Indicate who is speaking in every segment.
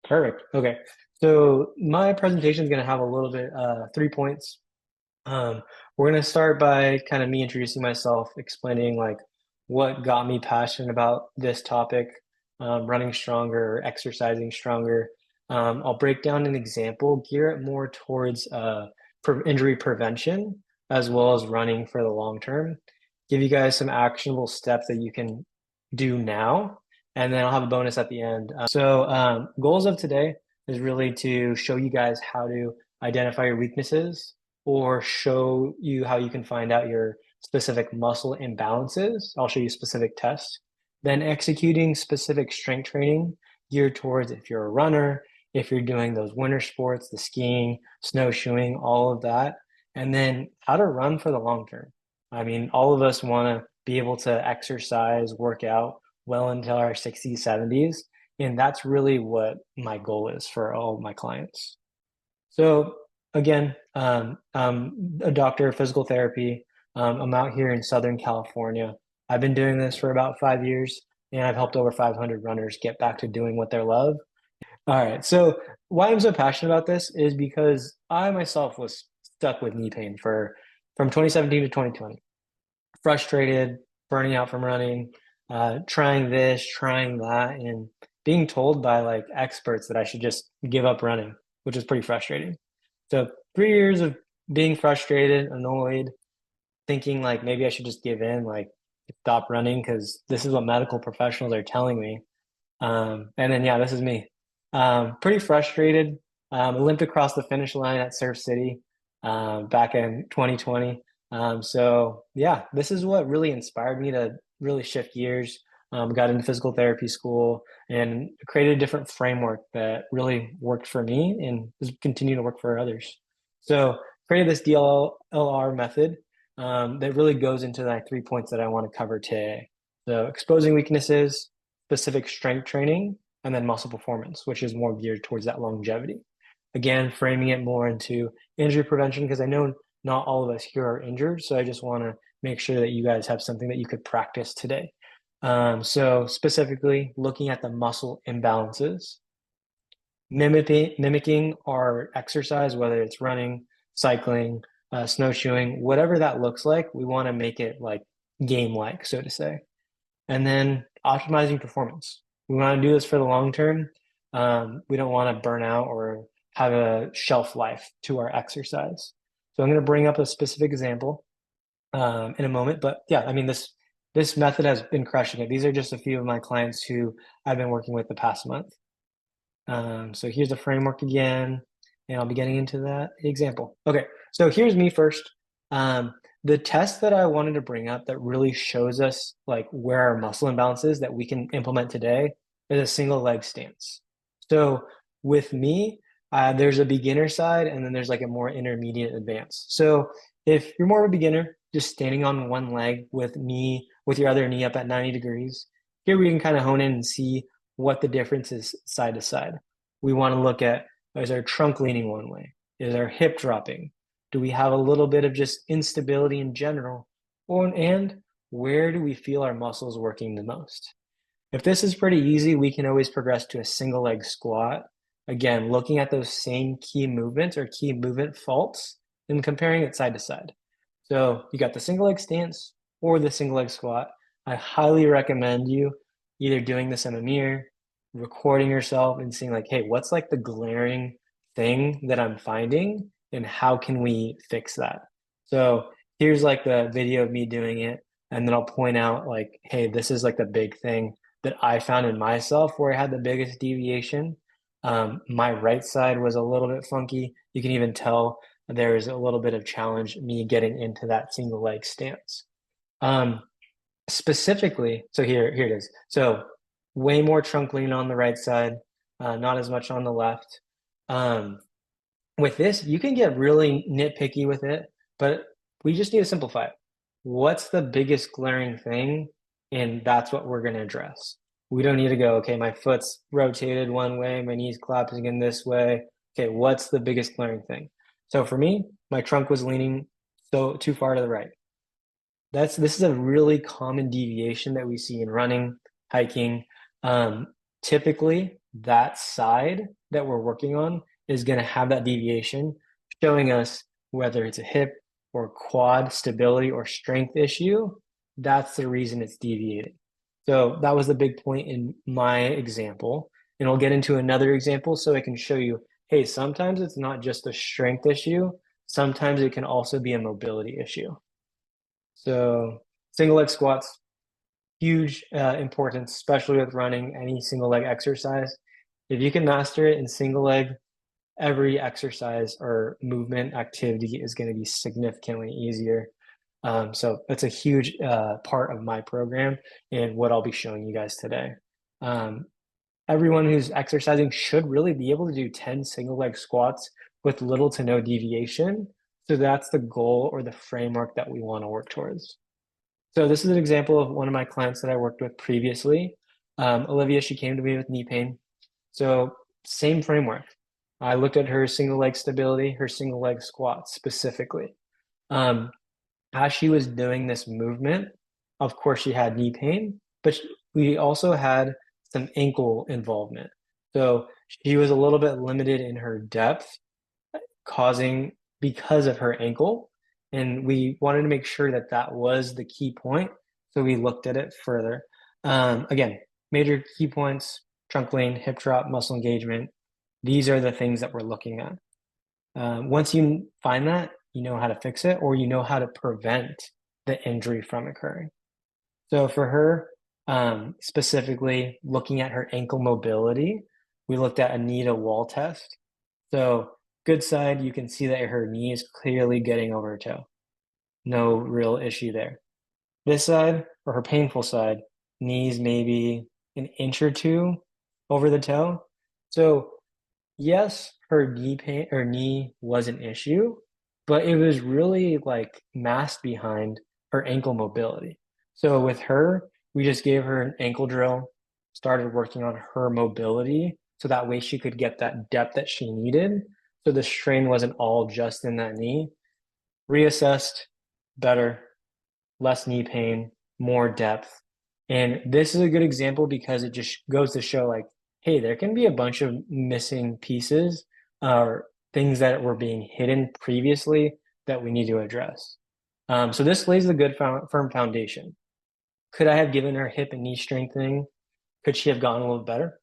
Speaker 1: Perfect. Okay. So my presentation is going to have a little bit, 3 points. Um, we're going to start by kind of me introducing myself, explaining like what got me passionate about this topic, running stronger, exercising stronger. I'll break down an example, gear it more towards injury prevention as well as running for the long term. Give you guys some actionable steps that you can do now, and then I'll have a bonus at the end. Goals of today is really to show you guys how to identify your weaknesses or show you how you can find out your specific muscle imbalances. I'll show you specific tests. Then executing specific strength training geared towards if you're a runner, if you're doing those winter sports, the skiing, snowshoeing, all of that. And then how to run for the long term. I mean, all of us want to be able to exercise, work out well into our 60s, 70s. And that's really what my goal is for all of my clients. So again, I'm a doctor of physical therapy. I'm out here in Southern California. I've been doing this for about 5 years, and I've helped over 500 runners get back to doing what they love. All right. So why I'm so passionate about this is because I myself was stuck with knee pain for from 2017 to 2020. Frustrated, burning out from running, trying this, trying that, and being told by like experts that I should just give up running, which is pretty frustrating. So 3 years of being frustrated, annoyed, thinking like maybe I should just give in, like stop running because this is what medical professionals are telling me. And then yeah, this is me. Pretty frustrated. Limped across the finish line at Surf City back in 2020. So yeah, this is what really inspired me to really shift gears. Got into physical therapy school and created a different framework that really worked for me and is continuing to work for others. So created this DLR method that really goes into like 3 points that I want to cover today. So exposing weaknesses, specific strength training, and then muscle performance, which is more geared towards that longevity. Again, framing it more into injury prevention because I know not all of us here are injured. So I just want to make sure that you guys have something that you could practice today. So specifically looking at the muscle imbalances, mimicking our exercise, whether it's running, cycling, snowshoeing, whatever that looks like, we want to make it like game-like, so to say. And then optimizing performance. We want to do this for the long term. We don't want to burn out or have a shelf life to our exercise. So I'm going to bring up a specific example in a moment. But yeah, I mean this method has been crushing it. These are just a few of my clients who I've been working with the past month. So here's the framework again, and I'll be getting into that example. Okay, so here's me first. The test that I wanted to bring up that really shows us like where our muscle imbalance is that we can implement today is a single leg stance. So with me, there's a beginner side and then there's like a more intermediate advance. So if you're more of a beginner, just standing on one leg with your other knee up at 90 degrees, here we can kind of hone in and see what the difference is side to side. We want to look at, is our trunk leaning one way? Is our hip dropping? Do we have a little bit of just instability in general? And where do we feel our muscles working the most? If this is pretty easy, we can always progress to a single leg squat. Again, looking at those same key movements or key movement faults and comparing it side to side. So you got the single leg stance or the single leg squat. I highly recommend you either doing this in a mirror, recording yourself and seeing like, hey, what's like the glaring thing that I'm finding and how can we fix that? So here's like the video of me doing it. And then I'll point out like, hey, this is like the big thing that I found in myself where I had the biggest deviation. My right side was a little bit funky. You can even tell there's a little bit of challenge me getting into that single leg stance. Um, Specifically, so here it is. So way more trunk lean on the right side, not as much on the left. Um, with this, you can get really nitpicky with it, but we just need to simplify it. What's the biggest glaring thing? And that's what we're going to address. We don't need to go, okay, my foot's rotated one way, my knee's collapsing in this way. Okay, what's the biggest glaring thing? So for me, my trunk was leaning so too far to the right. This is a really common deviation that we see in running, hiking. Typically, that side that we're working on is going to have that deviation, showing us whether it's a hip or quad stability or strength issue. That's the reason it's deviating. So that was the big point in my example. And I'll get into another example so I can show you, hey, sometimes it's not just a strength issue. Sometimes it can also be a mobility issue. So single leg squats, huge importance, especially with running any single leg exercise. If you can master it in single leg, every exercise or movement activity is going to be significantly easier. So that's a huge part of my program and what I'll be showing you guys today. Um, Everyone who's exercising should really be able to do 10 single leg squats with little to no deviation. So that's the goal or the framework that we want to work towards. So this is an example of one of my clients that I worked with previously. Olivia, she came to me with knee pain. So same framework. I looked at her single leg stability, her single leg squats specifically. Um, as she was doing this movement, of course, she had knee pain, but we also had some ankle involvement. So she was a little bit limited in her depth, causing because of her ankle. And we wanted to make sure that that was the key point. So we looked at it further. Again, major key points, trunk lane, hip drop, muscle engagement. These are the things that we're looking at. Once you find that, you know how to fix it or you know how to prevent the injury from occurring. So for her, specifically looking at her ankle mobility, we looked at a knee to wall test. So good side, you can see that her knee is clearly getting over her toe. No real issue there. This side, or her painful side, knees maybe an inch or two over the toe. So yes, her knee pain or knee was an issue, but it was really like masked behind her ankle mobility. So with her, we just gave her an ankle drill, started working on her mobility so that way she could get that depth that she needed. So the strain wasn't all just in that knee. Reassessed, better, less knee pain, more depth. And this is a good example because it just goes to show like, hey, there can be a bunch of missing pieces or things that were being hidden previously that we need to address. So this lays a good firm foundation. Could I have given her hip and knee strengthening? Could she have gotten a little better?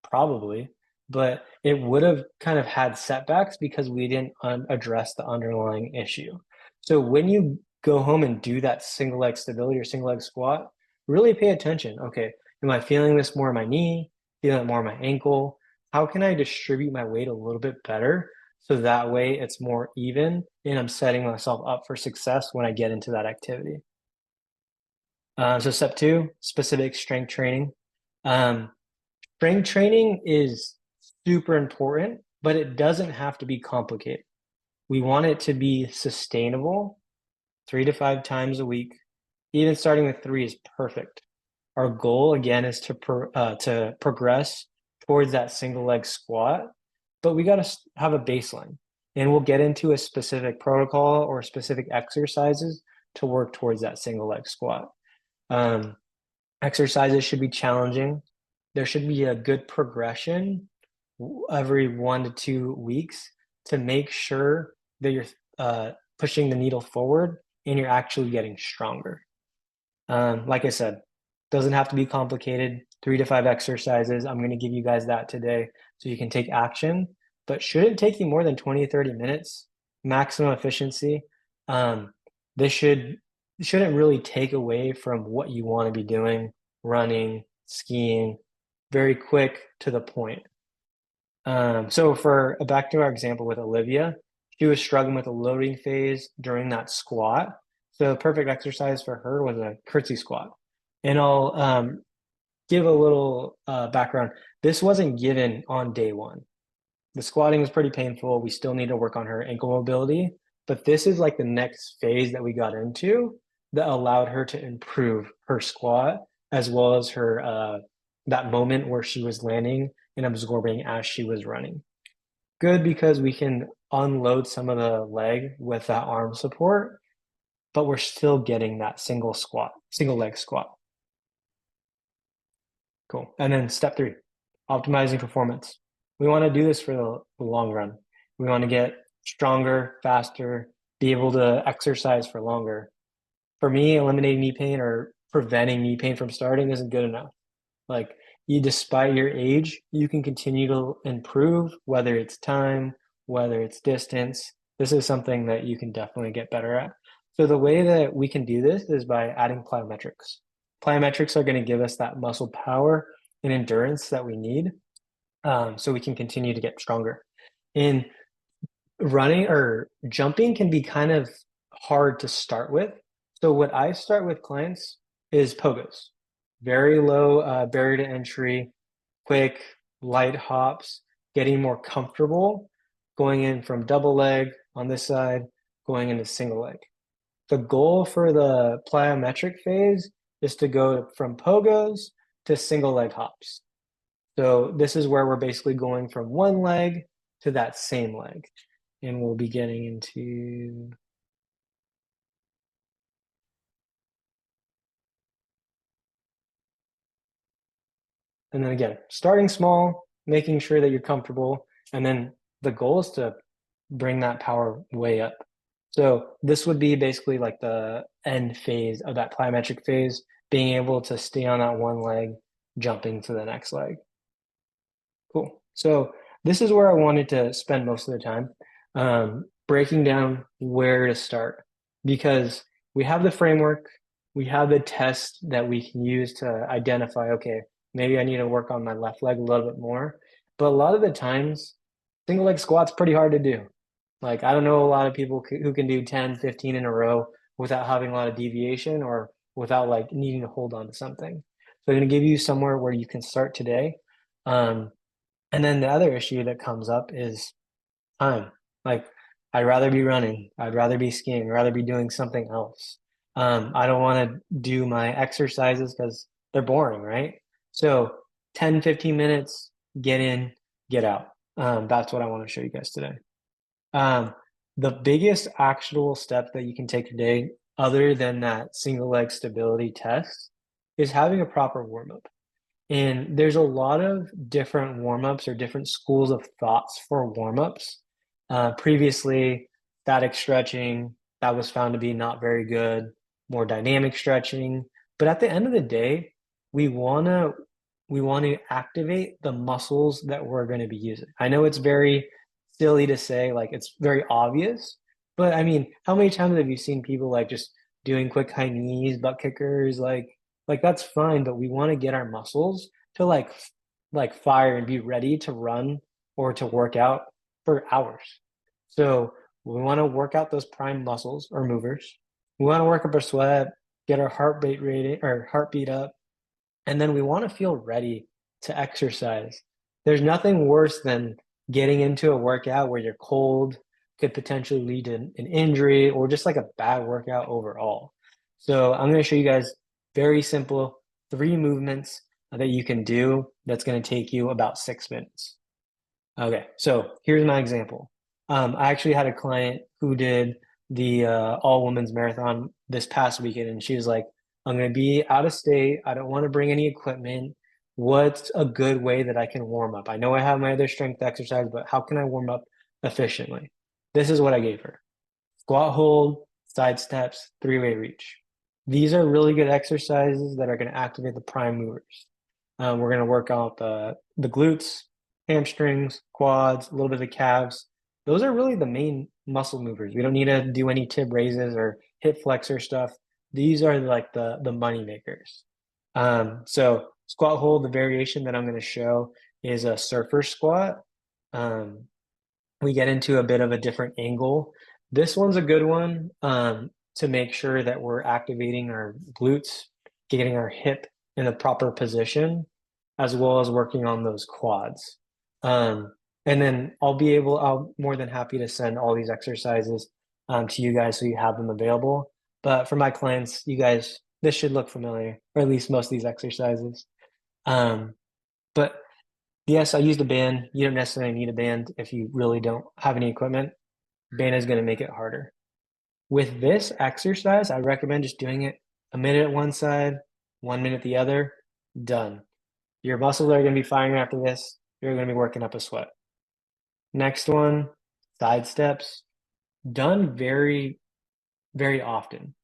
Speaker 1: Probably, but it would have kind of had setbacks because we didn't address the underlying issue. So when you go home and do that single leg stability or single leg squat, really pay attention. Okay, am I feeling this more in my knee? Feeling it more in my ankle? How can I distribute my weight a little bit better so that way it's more even and I'm setting myself up for success when I get into that activity? So step two, specific strength training. Um, Strength training is super important, but it doesn't have to be complicated. We want it to be sustainable, 3 to 5 times a week. Even starting with three is perfect. Our goal again is to progress towards that single leg squat, but we got to have a baseline, and we'll get into a specific protocol or specific exercises to work towards that single leg squat. Um, Exercises should be challenging. There should be a good progression every 1 to 2 weeks to make sure that you're pushing the needle forward and you're actually getting stronger. Like I said, doesn't have to be complicated. 3 to 5 exercises. I'm going to give you guys that today so you can take action, but shouldn't take you more than 20 to 30 minutes, maximum efficiency. Um, this shouldn't really take away from what you want to be doing, running, skiing, very quick to the point. So for back to our example with Olivia, she was struggling with a loading phase during that squat. So the perfect exercise for her was a curtsy squat. And I'll give a little background. This wasn't given on day one. The squatting was pretty painful. We still need to work on her ankle mobility, but this is like the next phase that we got into that allowed her to improve her squat as well as her that moment where she was landing and absorbing as she was running. Good because we can unload some of the leg with that arm support, but we're still getting that single leg squat. Cool. And then step three, optimizing performance. We want to do this for the long run. We want to get stronger, faster, be able to exercise for longer. For me, eliminating knee pain or preventing knee pain from starting isn't good enough. Like you, despite your age, you can continue to improve, whether it's time, whether it's distance. This is something that you can definitely get better at. So the way that we can do this is by adding plyometrics. Plyometrics are going to give us that muscle power and endurance that we need, so we can continue to get stronger. And running or jumping can be kind of hard to start with. So what I start with clients is pogos, very low barrier to entry, quick, light hops, getting more comfortable, going in from double leg on this side, going into single leg. The goal for the plyometric phase is to go from pogos to single leg hops. So this is where we're basically going from one leg to that same leg. And we'll be getting into, and then again, starting small, making sure that you're comfortable. And then the goal is to bring that power way up. So this would be basically like the end phase of that plyometric phase, being able to stay on that one leg, jumping to the next leg. Cool. So this is where I wanted to spend most of the time, breaking down where to start because we have the framework, we have the test that we can use to identify, okay, maybe I need to work on my left leg a little bit more. But a lot of the times, single leg squat's pretty hard to do. Like, I don't know a lot of people who can do 10, 15 in a row without having a lot of deviation or without like needing to hold on to something. So I'm going to give you somewhere where you can start today. Um, and then the other issue that comes up is time. Like, I'd rather be running, I'd rather be skiing, I'd rather be doing something else. I don't want to do my exercises because they're boring, right? So 10, 15 minutes, get in, get out. That's what I want to show you guys today. Um, the biggest actionable step that you can take today, other than that single leg stability test, is having a proper warm up. And there's a lot of different warm-ups or different schools of thoughts for warm-ups. Previously, static stretching, that was found to be not very good, more dynamic stretching. But at the end of the day, we wanna we want to activate the muscles that we're going to be using. I know it's very silly to say, like it's very obvious, but I mean, how many times have you seen people like just doing quick high knees, butt kickers, like that's fine, but we want to get our muscles to like fire and be ready to run or to work out for hours. So we want to work out those prime muscles or movers. We want to work up our sweat, get our heartbeat rating or heartbeat up, and then we want to feel ready to exercise. There's nothing worse than getting into a workout where you're cold, could potentially lead to an injury or just like a bad workout overall. So I'm going to show you guys very simple 3 movements that you can do that's going to take you about 6 minutes. Okay, so here's my example. I actually had a client who did the all women's marathon this past weekend, and she was like, I'm going to be out of state. I don't want to bring any equipment. What's a good way that I can warm up? I know I have my other strength exercise, but how can I warm up efficiently? This is what I gave her. Squat hold, side steps, three-way reach. These are really good exercises that are going to activate the prime movers. We're going to work out the glutes, hamstrings, quads, a little bit of the calves. Those are really the main muscle movers. We don't need to do any tib raises or hip flexor stuff. These are like the money makers. So squat hold, the variation that I'm going to show is a surfer squat. Um, we get into a bit of a different angle. This one's a good one to make sure that we're activating our glutes, getting our hip in the proper position, as well as working on those quads. And then I'll more than happy to send all these exercises to you guys so you have them available. But for my clients, you guys, this should look familiar, or at least most of these exercises. But yes, I used a band. You don't necessarily need a band if you really don't have any equipment. Band is going to make it harder. With this exercise, I recommend just doing it a minute one side, 1 minute the other, done. Your muscles are going to be firing after this. You're going to be working up a sweat. Next one, side steps, done very, very often.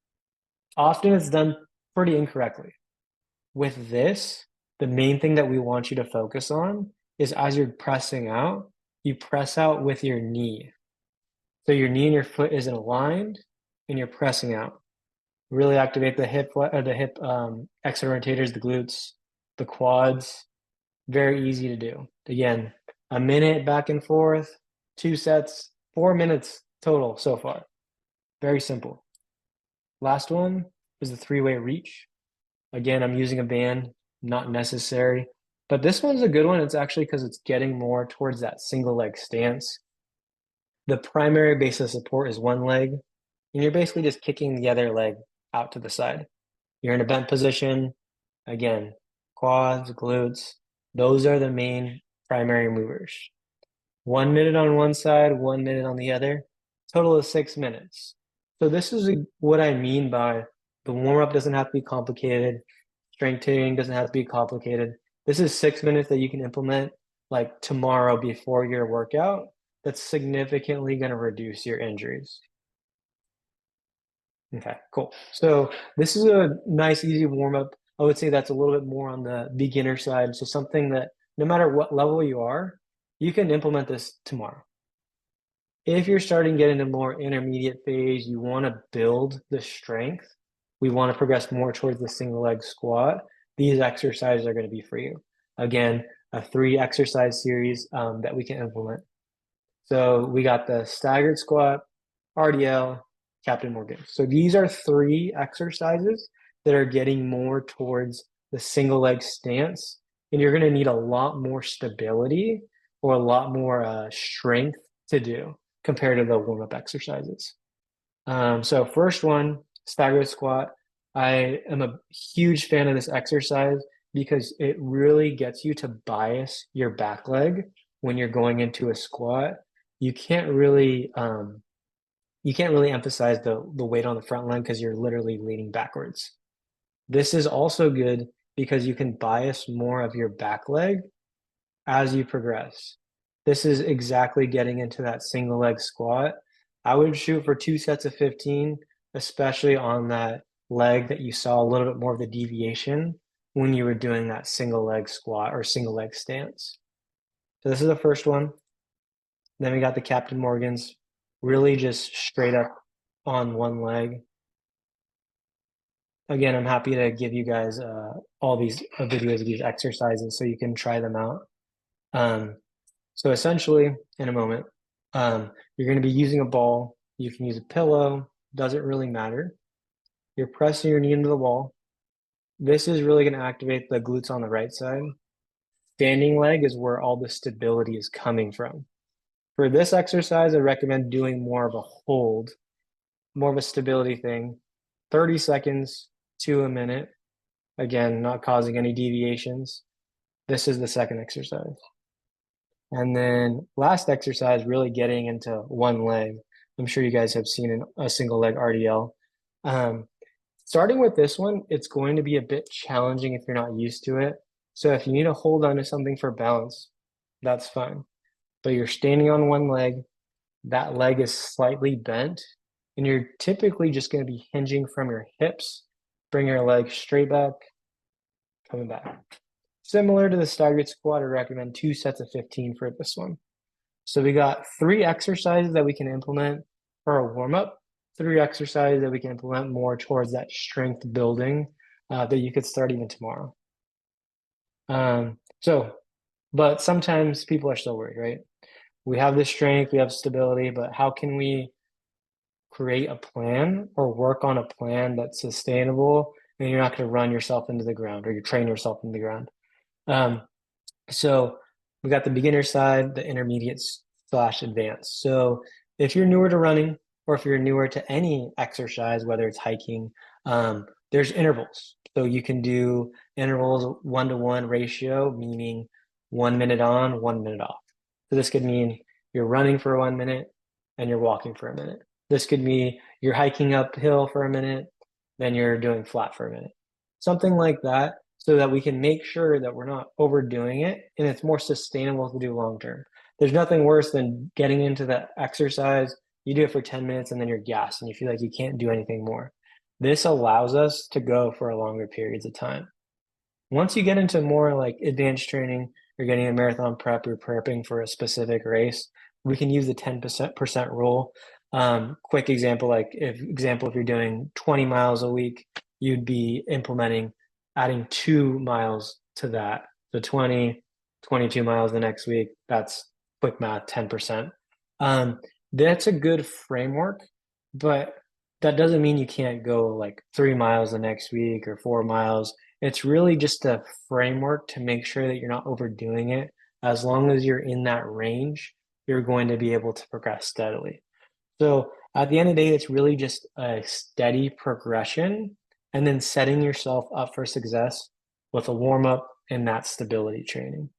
Speaker 1: Often it's done pretty incorrectly. With this, the main thing that we want you to focus on is as you're pressing out, you press out with your knee. So your knee and your foot isn't aligned and you're pressing out. Really activate the hip or the hip external rotators, the glutes, the quads. Very easy to do. Again, a minute back and forth, 2 sets, 4 minutes total so far. Very simple. Last one is the three-way reach. Again, I'm using a band, not necessary. But this one's a good one. It's actually because it's getting more towards that single leg stance. The primary base of support is one leg, and you're basically just kicking the other leg out to the side. You're in a bent position. Again, quads, glutes, those are the main primary movers. 1 minute on one side, 1 minute on the other, total of 6 minutes. So this is what I mean by the warm-up doesn't have to be complicated. Strength training doesn't have to be complicated. This is 6 minutes that you can implement like tomorrow before your workout that's significantly going to reduce your injuries. Okay, cool. So this is a nice, easy warm-up. I would say that's a little bit more on the beginner side. So something that no matter what level you are, you can implement this tomorrow. If you're starting to get into more intermediate phase, you want to build the strength. We want to progress more towards the single leg squat. These exercises are going to be for you. Again, a 3 exercise series that we can implement. So we got the staggered squat, RDL, Captain Morgan. So these are 3 exercises that are getting more towards the single leg stance. And you're going to need a lot more stability or a lot more strength to do compared to the warm-up exercises. So first one, staggered squat. I am a huge fan of this exercise because it really gets you to bias your back leg when you're going into a squat. You can't really emphasize the weight on the front leg because you're literally leaning backwards. This is also good because you can bias more of your back leg as you progress. This is exactly getting into that single leg squat. I would shoot for 2 sets of 15, especially on that leg that you saw a little bit more of the deviation when you were doing that single leg squat or single leg stance. So this is the first one. Then we got the Captain Morgans, really just straight up on one leg. Again, I'm happy to give you guys all these videos of these exercises so you can try them out. So essentially, in a moment, you're going to be using a ball. You can use a pillow, doesn't really matter. You're pressing your knee into the wall. This is really going to activate the glutes on the right side. Standing leg is where all the stability is coming from. For this exercise, I recommend doing more of a hold, more of a stability thing, 30 seconds to a minute. Again, not causing any deviations. This is the second exercise. And then last exercise, really getting into one leg. I'm sure you guys have seen a single leg RDL. Starting with this one, it's going to be a bit challenging if you're not used to it. So if you need to hold on to something for balance, that's fine. But you're standing on one leg, that leg is slightly bent, and you're typically just going to be hinging from your hips. Bring your leg straight back, coming back. Similar to the staggered squat, I recommend 2 sets of 15 for this one. So we got 3 exercises that we can implement for a warm-up, 3 exercises that we can implement more towards that strength building that you could start even tomorrow. But sometimes people are still worried, right? We have the strength, we have stability, but how can we create a plan or work on a plan that's sustainable and you're not going to run yourself into the ground or you train yourself into the ground? So we got the beginner side, the intermediate / advanced. So if you're newer to running or if you're newer to any exercise, whether it's hiking, there's intervals. So you can do intervals 1-to-1 ratio, meaning 1 minute on, 1 minute off. So this could mean you're running for 1 minute and you're walking for a minute. This could mean you're hiking uphill for a minute, then you're doing flat for a minute. Something like that so that we can make sure that we're not overdoing it and it's more sustainable to do long term. There's nothing worse than getting into the exercise. You do it for 10 minutes and then you're gassed and you feel like you can't do anything more. This allows us to go for longer periods of time. Once you get into more like advanced training, you're getting a marathon prep, you're prepping for a specific race, we can use the 10% rule. Quick example, if you're doing 20 miles a week, you'd be implementing adding 2 miles to that. So 20, 22 miles the next week. That's quick math, 10%. Um, that's a good framework, but that doesn't mean you can't go like 3 miles the next week or 4 miles. It's really just a framework to make sure that you're not overdoing it. As long as you're in that range, you're going to be able to progress steadily. So at the end of the day, it's really just a steady progression and then setting yourself up for success with a warm up and that stability training.